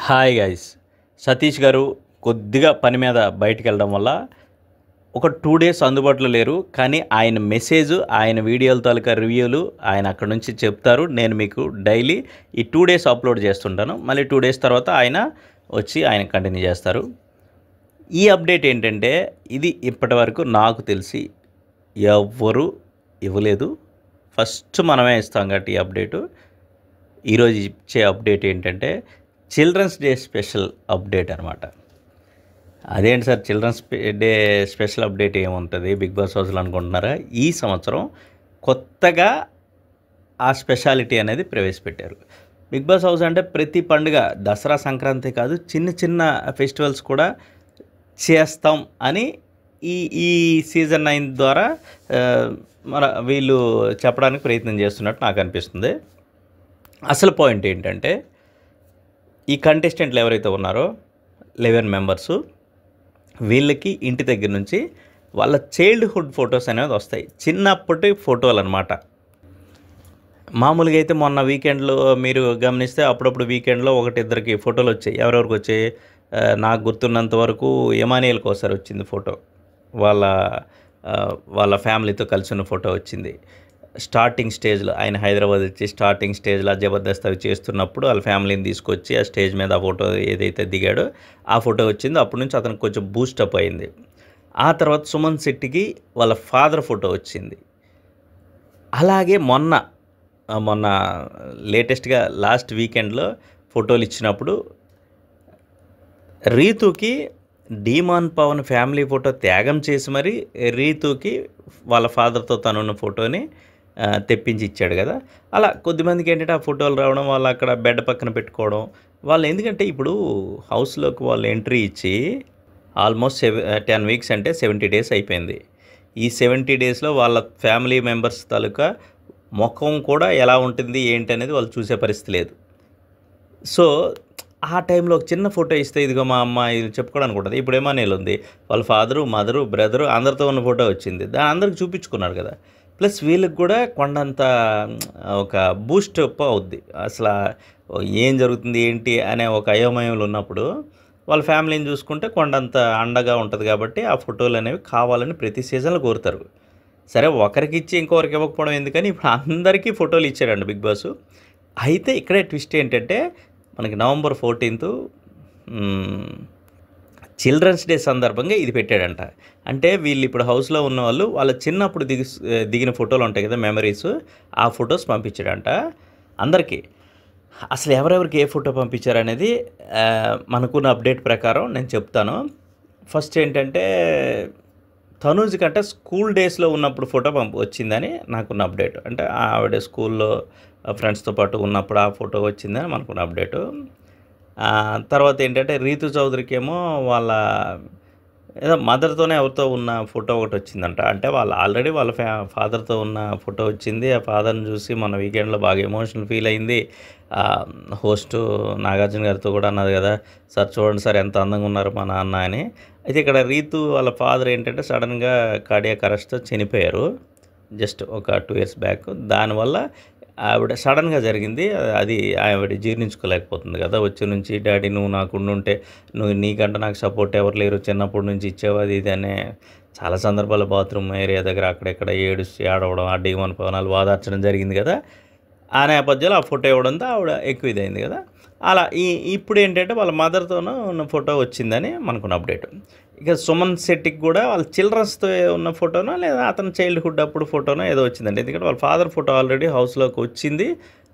Hi guys. Satish గారు కొద్దిగా పని మీద బయటికెళ్ళడం వల్ల ఒక 2 డేస్ అందుబాటులో లేరు. కానీ ఆయన మెసేజ్, ఆయన వీడియోల తాలూకా రివ్యూలు ఆయన అక్కడి నుంచి చెప్తారు. నేను మీకు డైలీ ఈ 2 డేస్ అప్లోడ్ చేస్తుంటాను. మళ్ళీ 2 డేస్ తర్వాత ఆయన వచ్చి ఆయన కంటిన్యూ చేస్తారు. ఈ అప్డేట్ ఏంటంటే ఇది ఇప్పటివరకు నాకు తెలిసి ఎవ్వరు ఇవ్వలేదు. ఫస్ట్ మనమే ఇస్తాం కాబట్టి ఈ అప్డేటు. ఈరోజు ఇచ్చే అప్డేట్ ఏంటంటే చిల్డ్రన్స్ డే స్పెషల్ అప్డేట్ అనమాట. అదేంటి sir children's day special update ఏముంటుంది బిగ్ బాస్ హౌస్లో అనుకుంటున్నారా? ఈ సంవత్సరం కొత్తగా ఆ స్పెషాలిటీ అనేది ప్రవేశపెట్టారు. బిగ్ బాస్ హౌస్ అంటే ప్రతి పండుగ దసరా, సంక్రాంతి కాదు, చిన్న చిన్న ఫెస్టివల్స్ కూడా చేస్తాం అని ఈ ఈ సీజన్ 9 ద్వారా మన వీళ్ళు చెప్పడానికి ప్రయత్నం చేస్తున్నట్టు నాకు అనిపిస్తుంది. అసలు పాయింట్ ఏంటంటే ఈ కంటెస్టెంట్లు ఎవరైతే ఉన్నారో 11 మెంబర్సు, వీళ్ళకి ఇంటి దగ్గర నుంచి వాళ్ళ చైల్డ్హుడ్ ఫొటోస్ అనేది వస్తాయి. చిన్నప్పటి ఫోటోలు అనమాట. మామూలుగా అయితే మొన్న వీకెండ్లో మీరు గమనిస్తే అప్పుడప్పుడు వీకెండ్లో ఒకటిద్దరికి ఫోటోలు వచ్చాయి. ఎవరెవరికి వచ్చాయి? నాకు గుర్తున్నంత వరకు ఎమానియల్కి ఒకసారి వచ్చింది ఫోటో. వాళ్ళ వాళ్ళ ఫ్యామిలీతో కలిసి ఉన్న ఫోటో వచ్చింది. స్టార్టింగ్ స్టేజ్లో ఆయన హైదరాబాద్ వచ్చి స్టార్టింగ్ స్టేజ్లో జబర్దస్త్ అవి చేస్తున్నప్పుడు వాళ్ళ ఫ్యామిలీని తీసుకొచ్చి ఆ స్టేజ్ మీద ఆ ఫోటో ఏదైతే దిగాడో ఆ ఫోటో వచ్చింది. అప్పటి నుంచి అతనికి కొంచెం బూస్టప్ అయింది. ఆ తర్వాత సుమన్ శెట్టికి వాళ్ళ ఫాదర్ ఫోటో వచ్చింది. అలాగే మొన్న లేటెస్ట్గా లాస్ట్ వీకెండ్లో ఫోటోలు ఇచ్చినప్పుడు రీతుకి డీమాన్ పవన్ ఫ్యామిలీ ఫోటో త్యాగం చేసి మరి రీతుకి వాళ్ళ ఫాదర్తో తనున్న ఫోటోని తెప్పించి ఇచ్చాడు కదా. అలా కొద్దిమందికి ఏంటంటే ఆ ఫోటోలు రావడం, వాళ్ళు అక్కడ బెడ్ పక్కన పెట్టుకోవడం. వాళ్ళు ఎందుకంటే ఇప్పుడు హౌస్లోకి వాళ్ళు ఎంట్రీ ఇచ్చి ఆల్మోస్ట్ 10 వీక్స్ అంటే 70 డేస్ అయిపోయింది. ఈ 70 డేస్లో వాళ్ళ ఫ్యామిలీ మెంబర్స్ తాలూకా ముఖం కూడా ఎలా ఉంటుంది ఏంటి అనేది వాళ్ళు చూసే పరిస్థితి లేదు. సో ఆ టైంలో ఒక చిన్న ఫోటో ఇస్తే ఇదిగో మా అమ్మ ఇది చెప్పుకోవడానికి ఉంటుంది. ఇప్పుడు ఎమానియల్ ఉంది, వాళ్ళ ఫాదరు, మదరు, బ్రదరు అందరితో ఉన్న ఫోటో వచ్చింది. దాని అందరికి చూపించుకున్నారు కదా. ప్లస్ వీళ్ళకి కూడా కొండంత ఒక బూస్టప్ అవుద్ది. అసలు ఏం జరుగుతుంది ఏంటి అనే ఒక అయోమయంలో ఉన్నప్పుడు వాళ్ళ ఫ్యామిలీని చూసుకుంటే కొండంత అండగా ఉంటుంది. కాబట్టి ఆ ఫోటోలు అనేవి కావాలని ప్రతి సీజన్లో కోరుతారు. సరే ఒకరికి ఇచ్చి ఇంకొకరికి ఇవ్వకపోవడం ఎందుకని ఇప్పుడు అందరికీ ఫోటోలు ఇచ్చారండి బిగ్ బాస్. అయితే ఇక్కడే ట్విస్ట్ ఏంటంటే మనకి November 14th చిల్డ్రన్స్ డే సందర్భంగా ఇది పెట్టాడంట. అంటే వీళ్ళు ఇప్పుడు హౌస్లో ఉన్నవాళ్ళు వాళ్ళ చిన్నప్పుడు దిగిన ఫోటోలు ఉంటాయి కదా, మెమరీస్, ఆ ఫొటోస్ పంపించాడంట అందరికీ. అసలు ఎవరెవరికి ఏ ఫోటో పంపించారనేది మనకున్న అప్డేట్ ప్రకారం నేను చెప్తాను. ఫస్ట్ ఏంటంటే తనూజ్ కంటే స్కూల్ డేస్లో ఉన్నప్పుడు ఫోటో వచ్చిందని నాకున్న అప్డేట్. అంటే ఆవిడ స్కూల్లో ఫ్రెండ్స్తో పాటు ఉన్నప్పుడు ఆ ఫోటో వచ్చిందని మనకున్న అప్డేటు. తర్వాత ఏంటంటే రీతు చౌదరికి ఏమో వాళ్ళ ఏదో మదర్తోనే ఎవరితో ఉన్న ఫోటో ఒకటి వచ్చిందంట. అంటే వాళ్ళు ఆల్రెడీ వాళ్ళ ఫాదర్తో ఉన్న ఫోటో వచ్చింది. ఆ ఫాదర్ని చూసి మన వీకెండ్లో బాగా ఎమోషనల్ ఫీల్ అయింది. హోస్ట్ నాగార్జున గారితో కూడా అన్నది కదా, సార్ చూడండి సార్ ఎంత అందంగా ఉన్నారు మా నాన్న అని. అయితే ఇక్కడ రీతు వాళ్ళ ఫాదర్ ఏంటంటే సడన్గా కార్డియాక్ అరెస్ట్తో చనిపోయారు జస్ట్ ఒక 2 years బ్యాక్. దానివల్ల ఆవిడ సడన్గా జరిగింది. అది ఆవిడ జీర్ణించుకోలేకపోతుంది కదా. వచ్చి నుంచి డాడీ నువ్వు నాకు ఉండుంటే, నువ్వు నీకంటే నాకు సపోర్ట్ ఎవరు లేరు, చిన్నప్పటి నుంచి ఇచ్చేవు అది ఇది అనే చాలా సందర్భాల్లో బాత్రూమ్ ఏరియా దగ్గర అక్కడెక్కడ ఏడుసి ఆడవడం, ఆ డీమాన్ పవనాలు వాదార్చడం జరిగింది కదా. ఆ నేపథ్యంలో ఆ ఫోటో ఇవ్వడంతో ఆవిడ ఎక్కువ ఇదైంది కదా. అలా ఇప్పుడు ఏంటంటే వాళ్ళ మదర్తోనూ ఉన్న ఫోటో వచ్చిందని మనకున్న అప్డేట్. ఇక సుమన్ శెట్టికి కూడా వాళ్ళ చిల్డ్రన్స్తో ఉన్న ఫోటోనో లేదా అతని చైల్డ్హుడ్ అప్పుడు ఫోటోనో ఏదో వచ్చిందండి. ఎందుకంటే వాళ్ళ ఫాదర్ ఫోటో ఆల్రెడీ హౌస్లోకి వచ్చింది,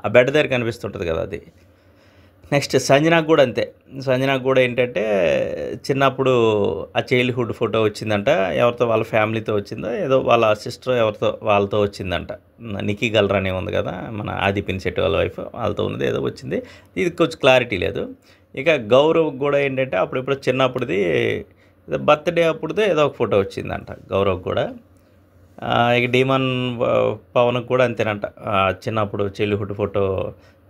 ఆ బెడ్ దగ్గర కనిపిస్తుంటుంది కదా అది. నెక్స్ట్ సంజనాకు కూడా అంతే. సంజనాకు కూడా ఏంటంటే చిన్నప్పుడు ఆ చైల్డ్హుడ్ ఫోటో వచ్చిందంట. ఎవరితో వాళ్ళ ఫ్యామిలీతో వచ్చిందో ఏదో వాళ్ళ సిస్టర్ ఎవరితో వాళ్ళతో వచ్చిందంట. నికీ గల్రాని ఉంది కదా మన ఆది పినిశెట్టి వాళ్ళ వైఫ్, వాళ్ళతో ఉన్నది ఏదో వచ్చింది. ఇది కొంచెం క్లారిటీ లేదు. ఇక గౌరవ్ కూడా ఏంటంటే అప్పుడెప్పుడు చిన్నప్పుడుది బర్త్డే అప్పుడుదే ఏదో ఒక ఫోటో వచ్చిందంట గౌరవ్ కూడా. ఇక డీమాన్ పవన్కి కూడా అంతేనంట, చిన్నప్పుడు చైల్డ్హుడ్ ఫోటో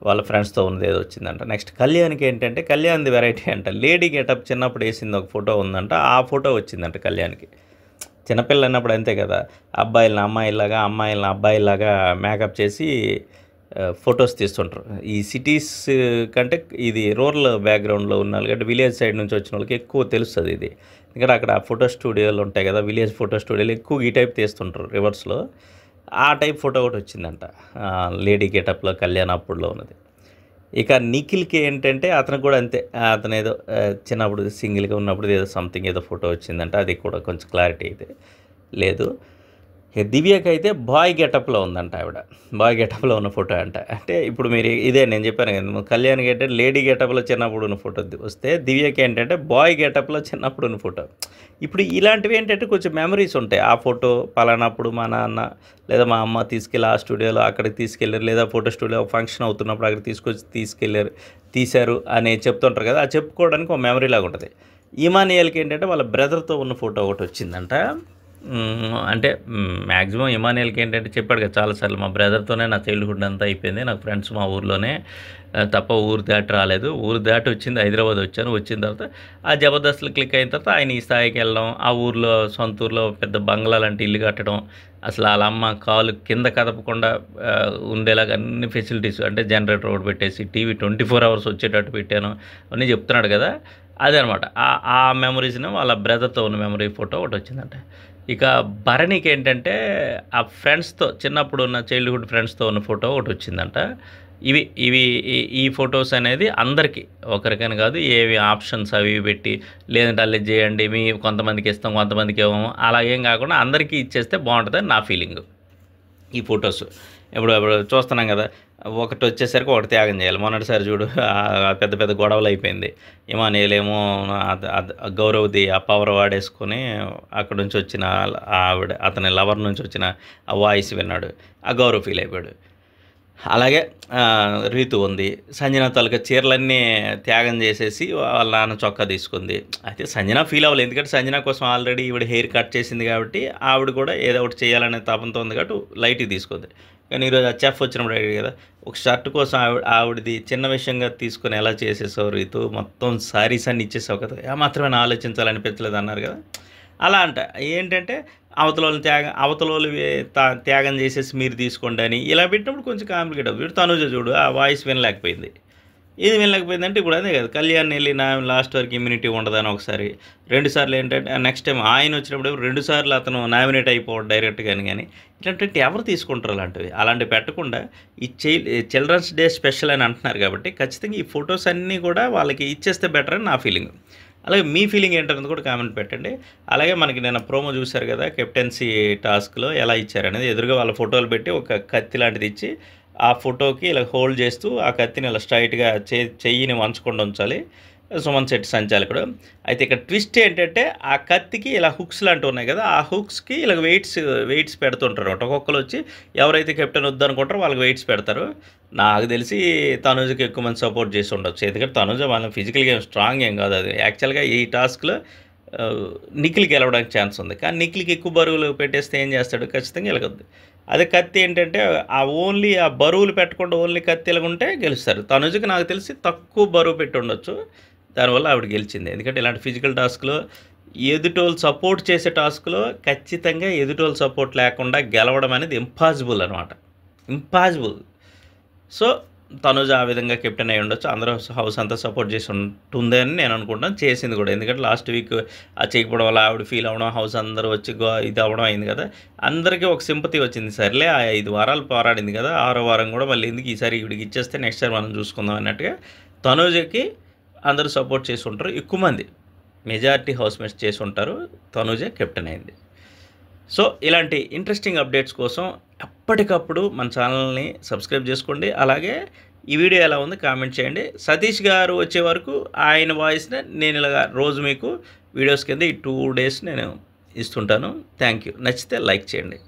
వాళ్ళ ఫ్రెండ్స్తో ఉన్నది ఏదో వచ్చిందంట. నెక్స్ట్ కళ్యాణ్కి ఏంటంటే కళ్యాణ్ది వెరైటీ అంట. లేడీ గెటప్ చిన్నప్పుడు వేసింది ఒక ఫోటో ఉందంట, ఆ ఫోటో వచ్చిందంట కళ్యాణ్కి. చిన్నపిల్ల అన్నప్పుడు అంతే కదా, అబ్బాయిలను అమ్మాయిలాగా అమ్మాయిలను అబ్బాయిలాగా మేకప్ చేసి ఫొటోస్ తీస్తుంటారు. ఈ సిటీస్ కంటే ఇది రూరల్ బ్యాక్‌గ్రౌండ్‌లో ఉన్నోళ్ళు కంటే విలేజ్ సైడ్ నుంచి వచ్చిన వాళ్ళకి ఎక్కువ తెలుస్తది ఇది. ఎందుకంటే అక్కడ ఫోటో స్టూడియోలు ఉంటాయి కదా! విలేజ్ ఫోటో స్టూడియోలు ఎక్కువగా ఈ టైప్ తీస్తుంటారు రివర్స్‌లో. ఆ టైప్ ఫోటో ఒకటొచ్చిందంట. లేడీ గెటప్‌లో కళ్యాణ్ అప్పుడులో ఉన్నది. ఇక నిఖిల్‌కి ఏంటంటే అతనికి కూడా అంతే. అతనేదో చిన్నప్పుడు సింగిల్‌గా ఉన్నప్పుడు ఏదో సంథింగ్ ఏదో ఫోటో వచ్చిందంట. అది కూడా కొంచెం క్లారిటీ అయితే లేదు. ఇక దివ్యకైతే బాయ్ గెటప్‌లో ఉందంట ఆవిడ. బాయ్ గెటప్‌లో ఉన్న ఫోటో అంట. అంటే ఇప్పుడు మీరు ఇదే నేను చెప్పాను కదా! కళ్యాణ్‌కి ఏంటంటే లేడీ గెటప్‌లో చిన్నప్పుడు ఉన్న ఫోటో వస్తే దివ్యకి ఏంటంటే బాయ్ గెటప్‌లో చిన్నప్పుడు ఉన్న ఫోటో. ఇప్పుడు ఇలాంటివి ఏంటంటే కొంచెం మెమరీస్ ఉంటాయి. ఆ ఫోటో పలానప్పుడు మా నాన్న లేదా మా అమ్మ తీసుకెళ్ళి ఆ స్టూడియోలో అక్కడికి తీసుకెళ్లారు. లేదా ఫోటో స్టూడియో ఫంక్షన్ అవుతున్నప్పుడు అక్కడికి తీసుకెళ్లారు, తీశారు అని చెప్తుంటారు కదా! అది చెప్పుకోవడానికి ఒక మెమరీ లాగా ఉంటది. ఇమానియల్‌కి ఏంటంటే వాళ్ళ బ్రదర్‌తో ఉన్న ఫోటో ఒకటొచ్చిందంట. అంటే మాక్సిమం ఇమానియల్‌కి ఏంటంటే చెప్పాడు కదా! చాలా సార్లు మా బ్రదర్‌తోనే నా చైల్డ్‌హుడ్ అంతా అయిపోయింది. నాకు ఫ్రెండ్స్ మా ఊర్లోనే తప్ప ఊరు దాటి రాలేదు. ఊరు దాటి వచ్చింది హైదరాబాద్ వచ్చాను. వచ్చిన తర్వాత ఆ జబర్దస్త్‌లో క్లిక్ అయిన తర్వాత ఆయన ఈ స్థాయికి వెళ్ళడం, ఆ ఊర్లో సొంత ఊర్లో పెద్ద బంగ్లా లాంటి ఇల్లు కట్టడం, అసలు ఆళ్ళ అమ్మ కాలు కింద కదపకుండా ఉండేలాగా అన్ని ఫెసిలిటీస్ అంటే జనరేటర్ ఒకటి పెట్టేసి, టీవీ 24 అవర్స్ వచ్చేటట్టు పెట్టాను అవన్నీ చెప్తున్నాడు కదా! అదనమాట. ఆ మెమరీస్‌ని వాళ్ళ బ్రదర్‌తో ఉన్న మెమరీ ఫోటో ఒకటొచ్చిందంట. ఇక భరణికేంటంటే ఆ ఫ్రెండ్స్‌తో చిన్నప్పుడు ఉన్న చైల్డ్‌హుడ్ ఫ్రెండ్స్‌తో ఉన్న ఫోటో ఒకటొచ్చిందంట. ఇవి ఇవి ఈ ఫోటోస్ అనేది అందరికీ ఒకరికని కాదు. ఏవి ఆప్షన్స్ అవి ఇవి పెట్టి లేదంటే అలా చేయండి. కొంతమందికి ఇస్తాం, కొంతమందికి ఇవ్వము. అలా ఏం కాకుండా అందరికీ ఇచ్చేస్తే బావుంటదని నా ఫీలింగు. ఈ ఫోటోస్. ఇప్పుడు చూస్తున్నాం గదా! ఒకటొచ్చేసరికి ఒకటి త్యాగం జేయాలి. మొన్నటిసారి జూడు పెద్ద పెద్ద గొడవలయిపోయింది. ఇమానుయేలేమో గౌరవ్‌ది ఆ పవర్ వాడేసుకొని అక్కడి నుంచొచ్చిన ఆవిడ అతని లవర్ నుంచొచ్చిన ఆ వాయిస్ విన్నాడు. ఆ గౌరవ్ ఫీలయిపోయాడు. అలాగే రీతు ఉంది. సంజన తాలూకా చీరలన్నీ త్యాగం జేసేసి వాళ్ళ నాన్న చొక్కా తీసుకుంది. అయితే సంజన ఫీల్ అవ్వలేదు. ఎందుకంటే సంజన కోసం ఆల్రెడీ ఈవిడ హెయిర్ కట్ చేసింది గాబట్టి, ఆవిడ కూడా ఏదో ఒకటి చేయాలనే తపనతో ఉంది కాబట్టి లైట్‌గా తీసుకుంది. కానీ ఈరోజు ఆ చెఫ్ వచ్చినప్పుడు అడిగాడు కదా! ఒక షర్ట్ కోసం ఆవిడది చిన్న విషయంగా తీసుకొని ఎలా చేసేసావు రీతు? మొత్తం శారీస్ అన్నీ ఇచ్చేసావు కదా! ఏమాత్రమైనా ఆలోచించాలనిపించలేదు అన్నారు కదా! అలా అంట. ఏంటంటే అవతలోళ్ళు త్యాగం చేసేసి మీరు తీసుకోండి అని ఇలా పెట్టినప్పుడు కొంచెం కాంప్లికేట్ అవుతుంది. ఇప్పుడు తనుజ చూడు ఆ వాయిస్ వినలేకపోయింది. ఇది వినలేకపోయిందంటే ఇప్పుడు అదే కదా! కళ్యాణ్ ఎళ్లి లాస్ట్ వరకు ఇమ్యూనిటీ ఉండదని ఒకసారి, 2 సార్లు ఏంటంటే నెక్స్ట్ టైమ్ ఆయన వచ్చినప్పుడు 2 సార్లు అతను నామినేట్ అయిపోవడం డైరెక్ట్‌గాని గాని ఇట్లాంటివి ఎవరు తీసుకుంటారు అలాంటివి? అలాంటివి పెట్టకుండా ఈ చిల్డ్రన్స్ డే స్పెషల్ అని అంటున్నారు కాబట్టి ఖచ్చితంగా ఈ ఫోటోస్ అన్నీ కూడా వాళ్ళకి ఇచ్చేస్తే బెటర్ అని నా ఫీలింగ్. అలాగే మీ ఫీలింగ్ ఏంటన్నది కూడా కామెంట్ పెట్టండి. అలాగే మనకి నిన్న ప్రోమో చూసారు కదా! కెప్టెన్సీ టాస్క్‌లో ఎలా ఇచ్చారనేది ఎదురుగా వాళ్ళ ఫోటోలు పెట్టి ఒక కత్తి లాంటిది ఇచ్చి ఆ ఫోటోకి ఇలా హోల్డ్ చేస్తూ ఆ కత్తిని ఇలా స్ట్రెయిట్‌గా చెయ్యిని వంచకుండా ఉంచాలి. సుమన్ శెట్టి సంచాలకుడు. అయితే ఇక్కడ ట్విస్ట్ ఏంటంటే ఆ కత్తికి ఇలా హుక్స్ లాంటివి ఉన్నాయి కదా! ఆ హుక్స్‌కి ఇలా వెయిట్స్ పెడుతుంటారన్నమాట. ఒక్కొక్కళ్ళొచ్చి ఎవరైతే కెప్టెన్ వద్దనుకుంటారో వాళ్ళకి వెయిట్స్ పెడతారు. నాకు తెలిసి తనూజకి ఎక్కువ మంది సపోర్ట్ చేసి ఉండొచ్చు. ఎందుకంటే తనూజ వాళ్ళ ఫిజికల్‌గా ఏం స్ట్రాంగ్ ఏం కాదు అది. యాక్చువల్‌గా ఈ టాస్క్‌లో నిఖిల్ గెలవడానికి ఛాన్స్ ఉంది. కానీ నిఖిల్‌కి ఎక్కువ బరువులు పెట్టేస్తే ఏం చేస్తాడు? ఖచ్చితంగా ఎలగొద్ది. అదే కత్తి ఏంటంటే ఓన్లీ ఆ బరువులు పెట్టకుండా ఓన్లీ కత్తి ఎలాగుంటే గెలుస్తారు. తనుజకి నాకు తెలిసి తక్కువ బరువు పెట్టి ఉండొచ్చు. దానివల్ల ఆవిడ గెలిచింది. ఎందుకంటే ఇలాంటి ఫిజికల్ టాస్క్‌లో ఎదుటోళ్ళు సపోర్ట్ చేసే టాస్క్‌లో ఖచ్చితంగా ఎదుటోళ్ళు సపోర్ట్ లేకుండా గెలవడం అనేది ఇంపాసిబుల్ అనమాట. ఇంపాసిబుల్. సో, తనుజ ఆ విధంగా కెప్టెన్ అయ్యి ఉండొచ్చు. అందరూ హౌస్ అంతా సపోర్ట్ చేసి ఉంటుంది అని నేను అనుకుంటున్నాను. చేసింది కూడా. ఎందుకంటే లాస్ట్ వీక్ చేయకపోవడం వల్ల ఆవిడ ఫీల్ అవ్వడం, హౌస్ అందరూ వచ్చి ఇది అవ్వడం అయింది కదా! అందరికీ ఒక సింపతి వచ్చింది. సర్లే ఆ 5 వారాలు పోరాడింది కదా! 6వ వారం కూడా మళ్ళీ ఎందుకు ఈసారి ఈవిడికి ఇచ్చేస్తే నెక్స్ట్ సారి మనం చూసుకుందాం అన్నట్టుగా తనుజకి అందరూ సపోర్ట్ చేసి ఉంటారు. ఎక్కువ మంది మెజారిటీ హౌస్‌మేట్స్ చేసి ఉంటారు. తనుజ కెప్టెన్ అయింది. సో, ఇలాంటి ఇంట్రెస్టింగ్ అప్డేట్స్ కోసం ఎప్పటికప్పుడు మన ఛానల్‌ని సబ్స్క్రైబ్ చేసుకోండి. అలాగే ఈ వీడియో ఎలా ఉంది కామెంట్ చేయండి. సతీష్ గారు వచ్చే వరకు ఆయన వాయిస్‌ని నేను ఇలాగా రోజు మీకు వీడియోస్ కింద ఈ 2 డేస్ నేను ఇస్తుంటాను. Thank you. నచ్చితే లైక్ చేయండి.